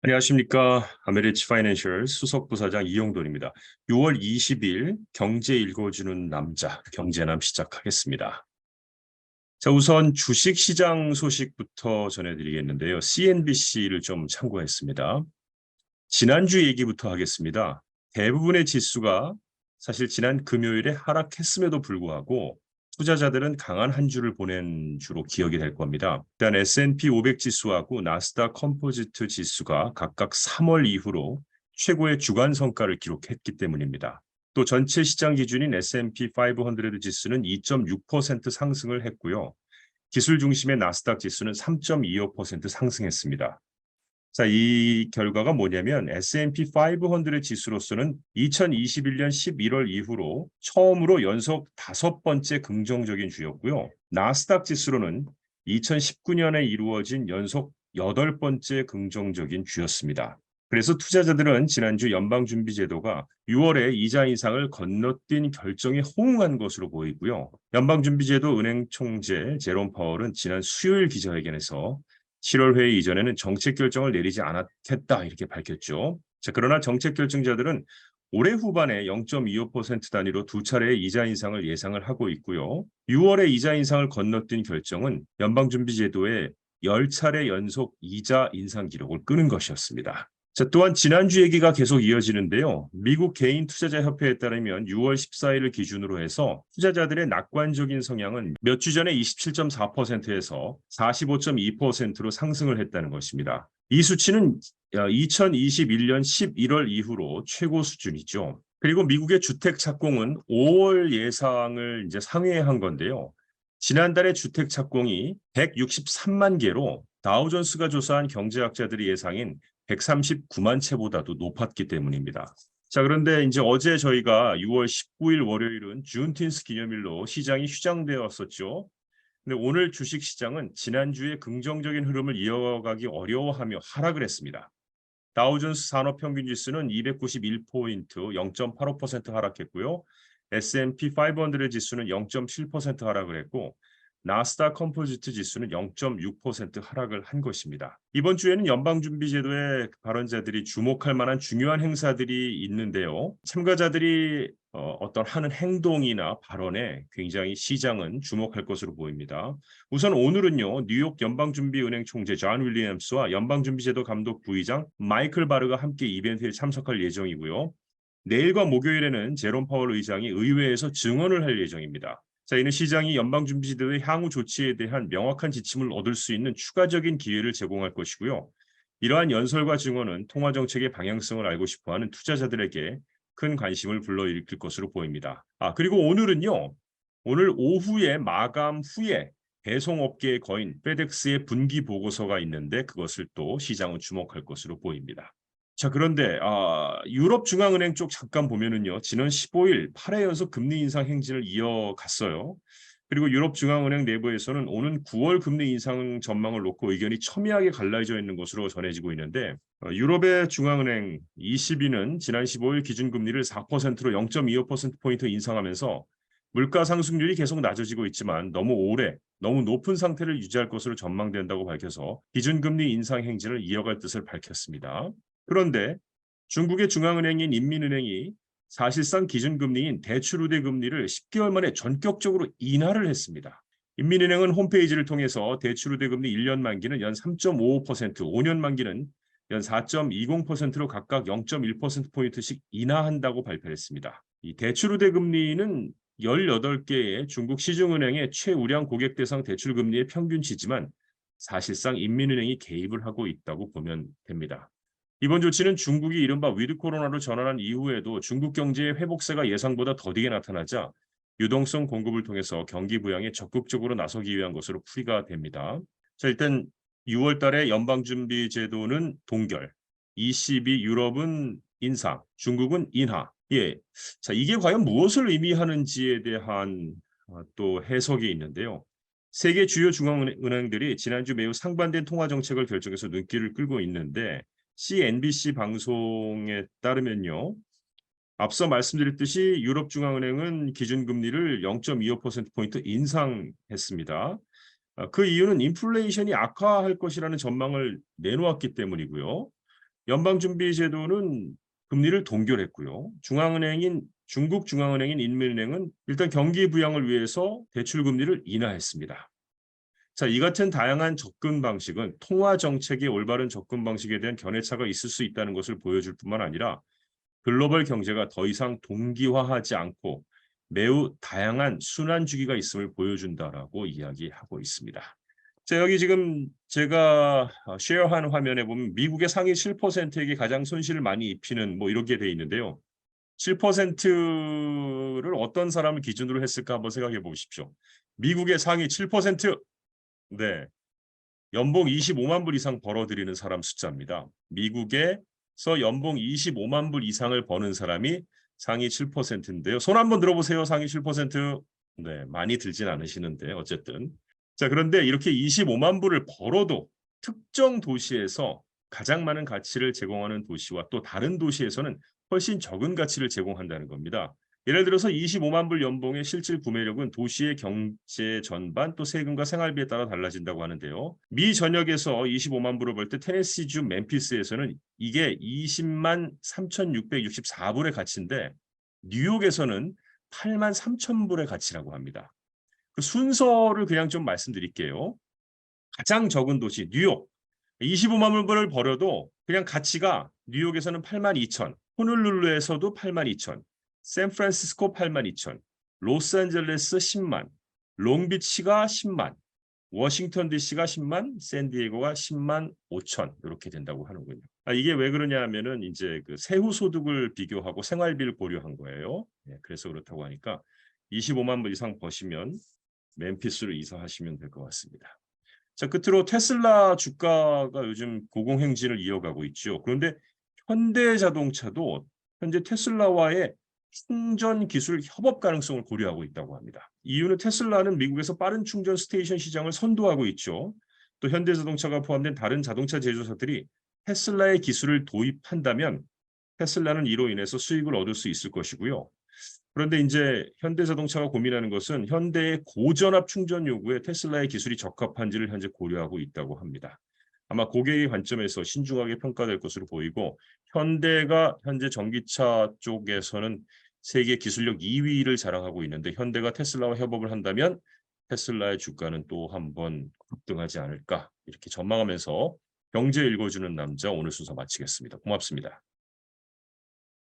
안녕하십니까. 아메리츠 파이낸셜 수석부사장 이용돈입니다. 6월 20일 경제 읽어주는 남자, 경제남 시작하겠습니다. 자, 우선 주식시장 소식부터 전해드리겠는데요. CNBC를 좀 참고했습니다. 지난주 얘기부터 하겠습니다. 대부분의 지수가 사실 지난 금요일에 하락했음에도 불구하고 투자자들은 강한 한 주를 보낸 주로 기억이 될 겁니다. 일단 S&P 500 지수하고 나스닥 컴포지트 지수가 각각 3월 이후로 최고의 주간 성과를 기록했기 때문입니다. 또 전체 시장 기준인 S&P 500 지수는 2.6% 상승을 했고요. 기술 중심의 나스닥 지수는 3.25% 상승했습니다. 자, 이 결과가 뭐냐면 S&P 500 지수로서는 2021년 11월 이후로 처음으로 연속 5번째 긍정적인 주였고요. 나스닥 지수로는 2019년에 이루어진 연속 8번째 긍정적인 주였습니다. 그래서 투자자들은 지난주 연방준비제도가 6월에 이자 인상을 건너뛴 결정에 호응한 것으로 보이고요. 연방준비제도 은행 총재 제롬 파월은 지난 수요일 기자회견에서 7월 회의 이전에는 정책 결정을 내리지 않았겠다 이렇게 밝혔죠. 자, 그러나 정책 결정자들은 올해 후반에 0.25% 단위로 두 차례의 이자 인상을 예상을 하고 있고요. 6월에 이자 인상을 건너뛴 결정은 연방준비제도의 10차례 연속 이자 인상 기록을 끄는 것이었습니다. 자, 또한 지난주 얘기가 계속 이어지는데요. 미국 개인 투자자 협회에 따르면 6월 14일을 기준으로 해서 투자자들의 낙관적인 성향은 몇 주 전에 27.4%에서 45.2%로 상승을 했다는 것입니다. 이 수치는 2021년 11월 이후로 최고 수준이죠. 그리고 미국의 주택 착공은 5월 예상을 이제 상회한 건데요. 지난달에 주택 착공이 163만 개로 다우존스가 조사한 경제학자들의 예상인 139만 채보다도 높았기 때문입니다. 자, 그런데 이제 어제 저희가 6월 19일 월요일은 준틴스 기념일로 시장이 휴장되었었죠. 근데 오늘 주식 시장은 지난주에 긍정적인 흐름을 이어가기 어려워하며 하락을 했습니다. 다우존스 산업평균 지수는 291포인트 0.85% 하락했고요. S&P 500 지수는 0.7% 하락을 했고 나스닥 컴포지트 지수는 0.6% 하락을 한 것입니다. 이번 주에는 연방준비제도의 발언자들이 주목할 만한 중요한 행사들이 있는데요. 참가자들이 어떤 하는 행동이나 발언에 굉장히 시장은 주목할 것으로 보입니다. 우선 오늘은요. 뉴욕 연방준비은행 총재 존 윌리엄스와 연방준비제도 감독 부의장 마이클 바르가 함께 이벤트에 참석할 예정이고요. 내일과 목요일에는 제롬 파월 의장이 의회에서 증언을 할 예정입니다. 자, 이는 시장이 연방준비제도의 향후 조치에 대한 명확한 지침을 얻을 수 있는 추가적인 기회를 제공할 것이고요. 이러한 연설과 증언은 통화정책의 방향성을 알고 싶어하는 투자자들에게 큰 관심을 불러일으킬 것으로 보입니다. 그리고 오늘은요. 오늘 오후에 마감 후에 배송업계의 거인 페덱스의 분기 보고서가 있는데 그것을 또 시장은 주목할 것으로 보입니다. 자, 그런데 유럽 중앙은행 쪽 잠깐 보면은요. 지난 15일 8회 연속 금리 인상 행진을 이어갔어요. 그리고 유럽 중앙은행 내부에서는 오는 9월 금리 인상 전망을 놓고 의견이 첨예하게 갈라져 있는 것으로 전해지고 있는데 유럽의 중앙은행 ECB는 지난 15일 기준금리를 4%로 0.25%포인트 인상하면서 물가 상승률이 계속 낮아지고 있지만 너무 오래, 너무 높은 상태를 유지할 것으로 전망된다고 밝혀서 기준금리 인상 행진을 이어갈 뜻을 밝혔습니다. 그런데 중국의 중앙은행인 인민은행이 사실상 기준금리인 대출우대 금리를 10개월 만에 전격적으로 인하를 했습니다. 인민은행은 홈페이지를 통해서 대출우대 금리 1년 만기는 연 3.55%, 5년 만기는 연 4.20%로 각각 0.1%포인트씩 인하한다고 발표했습니다. 이 대출우대 금리는 18개의 중국 시중은행의 최우량 고객 대상 대출금리의 평균치지만 사실상 인민은행이 개입을 하고 있다고 보면 됩니다. 이번 조치는 중국이 이른바 위드 코로나로 전환한 이후에도 중국 경제의 회복세가 예상보다 더디게 나타나자 유동성 공급을 통해서 경기 부양에 적극적으로 나서기 위한 것으로 풀이가 됩니다. 자, 일단 6월 달에 연방준비제도는 동결, ECB 유럽은 인상, 중국은 인하. 예. 자, 이게 과연 무엇을 의미하는지에 대한 또 해석이 있는데요. 세계 주요 중앙은행들이 지난주 매우 상반된 통화 정책을 결정해서 눈길을 끌고 있는데 CNBC 방송에 따르면요. 앞서 말씀드렸듯이 유럽 중앙은행은 기준금리를 0.25%포인트 인상했습니다. 그 이유는 인플레이션이 악화할 것이라는 전망을 내놓았기 때문이고요. 연방준비제도는 금리를 동결했고요. 중국 중앙은행인 인민은행은 일단 경기 부양을 위해서 대출 금리를 인하했습니다. 자, 이 같은 다양한 접근 방식은 통화 정책의 올바른 접근 방식에 대한 견해차가 있을 수 있다는 것을 보여줄 뿐만 아니라 글로벌 경제가 더 이상 동기화하지 않고 매우 다양한 순환 주기가 있음을 보여준다라고 이야기하고 있습니다. 자, 여기 지금 제가 쉐어한 화면에 보면 미국의 상위 7%에게 가장 손실을 많이 입히는 뭐 이렇게 돼 있는데요. 7%를 어떤 사람을 기준으로 했을까 한번 생각해 보십시오. 미국의 상위 7%, 네, 연봉 25만 불 이상 벌어들이는 사람 숫자입니다. 미국에서 연봉 25만 불 이상을 버는 사람이 상위 7%인데요. 손 한번 들어보세요. 상위 7%. 네, 많이 들진 않으시는데 어쨌든. 자, 그런데 이렇게 25만 불을 벌어도 특정 도시에서 가장 많은 가치를 제공하는 도시와 또 다른 도시에서는 훨씬 적은 가치를 제공한다는 겁니다. 예를 들어서 25만 불 연봉의 실질 구매력은 도시의 경제 전반 또 세금과 생활비에 따라 달라진다고 하는데요. 미 전역에서 25만 불을 벌 때 테네시주 멤피스에서는 이게 20만 3,664불의 가치인데 뉴욕에서는 8만 3천 불의 가치라고 합니다. 그 순서를 그냥 좀 말씀드릴게요. 가장 적은 도시 뉴욕 25만 불을 벌어도 그냥 가치가 뉴욕에서는 8만 2천, 호놀룰루에서도 8만 2천, 샌프란시스코 8만 2천, 로스앤젤레스 10만, 롱비치가 10만, 워싱턴 DC가 10만, 샌디에고가 10만 5천 이렇게 된다고 하는군요. 이게 왜 그러냐 하면은 이제 그 세후 소득을 비교하고 생활비를 고려한 거예요. 네, 그래서 그렇다고 하니까 25만 불 이상 버시면 멤피스로 이사하시면 될 것 같습니다. 자, 끝으로 테슬라 주가가 요즘 고공행진을 이어가고 있죠. 그런데 현대자동차도 현재 테슬라와의 충전 기술 협업 가능성을 고려하고 있다고 합니다. 이유는 테슬라는 미국에서 빠른 충전 스테이션 시장을 선도하고 있죠. 또 현대자동차가 포함된 다른 자동차 제조사들이 테슬라의 기술을 도입한다면 테슬라는 이로 인해서 수익을 얻을 수 있을 것이고요. 그런데 이제 현대자동차가 고민하는 것은 현대의 고전압 충전 요구에 테슬라의 기술이 적합한지를 현재 고려하고 있다고 합니다. 아마 고객의 관점에서 신중하게 평가될 것으로 보이고 현대가 현재 전기차 쪽에서는 세계 기술력 2위를 자랑하고 있는데 현대가 테슬라와 협업을 한다면 테슬라의 주가는 또 한번 급등하지 않을까 이렇게 전망하면서 경제 읽어주는 남자 오늘 순서 마치겠습니다. 고맙습니다.